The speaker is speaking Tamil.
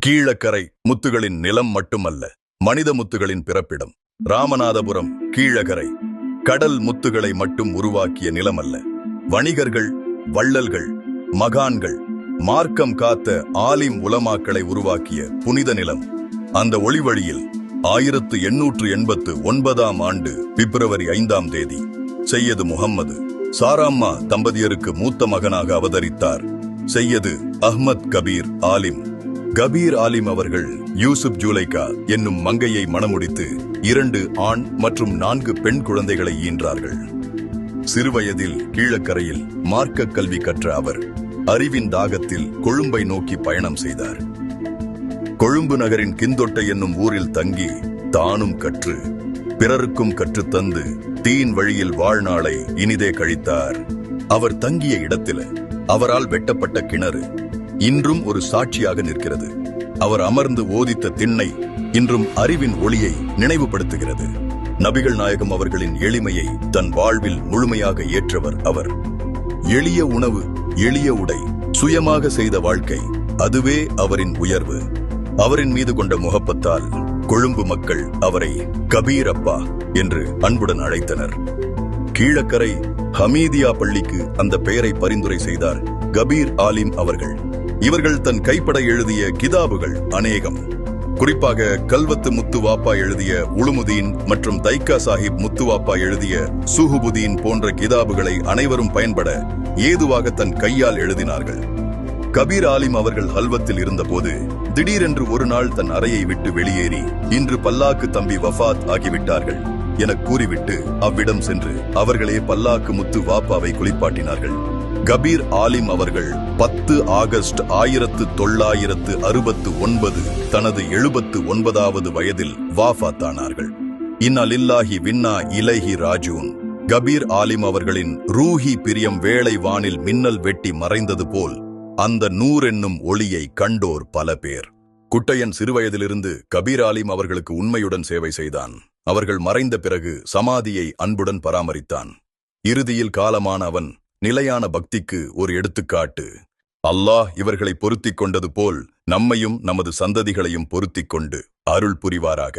கீழக்கரை முத்துகளின் நிலம் மட்டுமல்ல, மனித முத்துகளின் பிறப்பிடம். ராமநாதபுரம் கீழக்கரை கடல் முத்துகளை மட்டும் உருவாக்கிய நிலமல்ல, வணிகர்கள், வள்ளல்கள், மகான்கள், மார்க்கம் காத்த ஆலிம் உலமாக்களை உருவாக்கிய புனித நிலம். அந்த ஒளிவழியில் 1889ஆம் ஆண்டு பிப்ரவரி 5ஆம் தேதி சையது முகம்மது சாராம்மா தம்பதியருக்கு மூத்த மகனாக அவதரித்தார் சையது அஹ்மத் கபீர் ஆலிம். கபீர் ஆலிம் அவர்கள் யூசுப் ஜூலைகா என்னும் மங்கையை மணமுடித்து 2 ஆண் மற்றும் 4 பெண் குழந்தைகளை ஈன்றார்கள். சிறுவயதில் கீழக்கரையில் மார்க்க கல்வி கற்ற அவர் அறிவின் தாகத்தில் கொழும்பை நோக்கி பயணம் செய்தார். கொழும்பு நகரின் கிந்தொட்டை என்னும் ஊரில் தங்கி தானும் கற்று பிறருக்கும் கற்றுத்தந்து தீன் வழியில் வாழ்நாளை இனிதே கழித்தார். அவர் தங்கிய இடத்தில் அவரால் வெட்டப்பட்ட கிணறு இன்றும் ஒரு சாட்சியாக நிற்கிறது. அவர் அமர்ந்து ஓதித்த திண்ணை இன்றும் அறிவின் ஒளியை நினைவுபடுத்துகிறது. நபிகள் நாயகம் அவர்களின் எளிமையை தன் வாழ்வில் முழுமையாக ஏற்றவர் அவர். எளிய உணவு, எளிய உடை, சுயமாக செய்த வாழ்க்கை, அதுவே அவரின் உயர்வு. அவரின் மீது கொண்ட முகப்பத்தால் கொழும்பு மக்கள் அவரை கபீர் அப்பா என்று அன்புடன் அழைத்தனர். கீழக்கரை ஹமீதியா பள்ளிக்கு அந்த பெயரை பரிந்துரை செய்தார் கபீர் ஆலிம் அவர்கள். இவர்கள் தன் கைப்பட எழுதிய கிதாபுகள் அநேகம், குறிப்பாக கல்வத்து முத்துவாப்பா எழுதிய உளுமுதீன் மற்றும் தைக்கா சாஹிப் முத்துவாப்பா எழுதிய சுஹுபுதீன் போன்ற கிதாபுகளை அனைவரும் பயன்பட ஏதுவாக தன் கையால் எழுதினார்கள். கபீர் ஆலிம் அவர்கள் ஹல்வத்தில் இருந்தபோது திடீரென்று ஒரு நாள் தன் அறையை விட்டு வெளியேறி, இன்று பல்லாக்கு தம்பி வஃபாத் ஆகிவிட்டார்கள் என கூறிவிட்டு அவ்விடம் சென்று அவர்களே பல்லாக்கு முத்து வாப்பாவை குளிப்பாட்டினார்கள். கபீர் ஆலிம் அவர்கள் 10 ஆகஸ்ட் 1969 தனது 79வது வயதில் வாஃபாத்தானார்கள். இன்னா லில்லாஹி வின்னா இலைஹி ராஜூன். கபீர் ஆலிம் அவர்களின் ரூஹி பிரியம் வேளை வானில் மின்னல் வெட்டி மறைந்தது போல் அந்த நூர் என்னும் ஒளியை கண்டோர் பல பேர். குட்டையன் சிறுவயதிலிருந்து கபீர் ஆலிம் அவர்களுக்கு உண்மையுடன் சேவை செய்தான். அவர்கள் மறைந்த பிறகு சமாதியை அன்புடன் பராமரித்தான். இறுதியில் காலமான அவன் நிலையான பக்திக்கு ஒரு எடுத்துக்காட்டு. அல்லாஹ் இவர்களை பொருத்திக் கொண்டது போல் நம்மையும் நமது சந்ததிகளையும் பொருத்திக் கொண்டு அருள் புரிவாராக.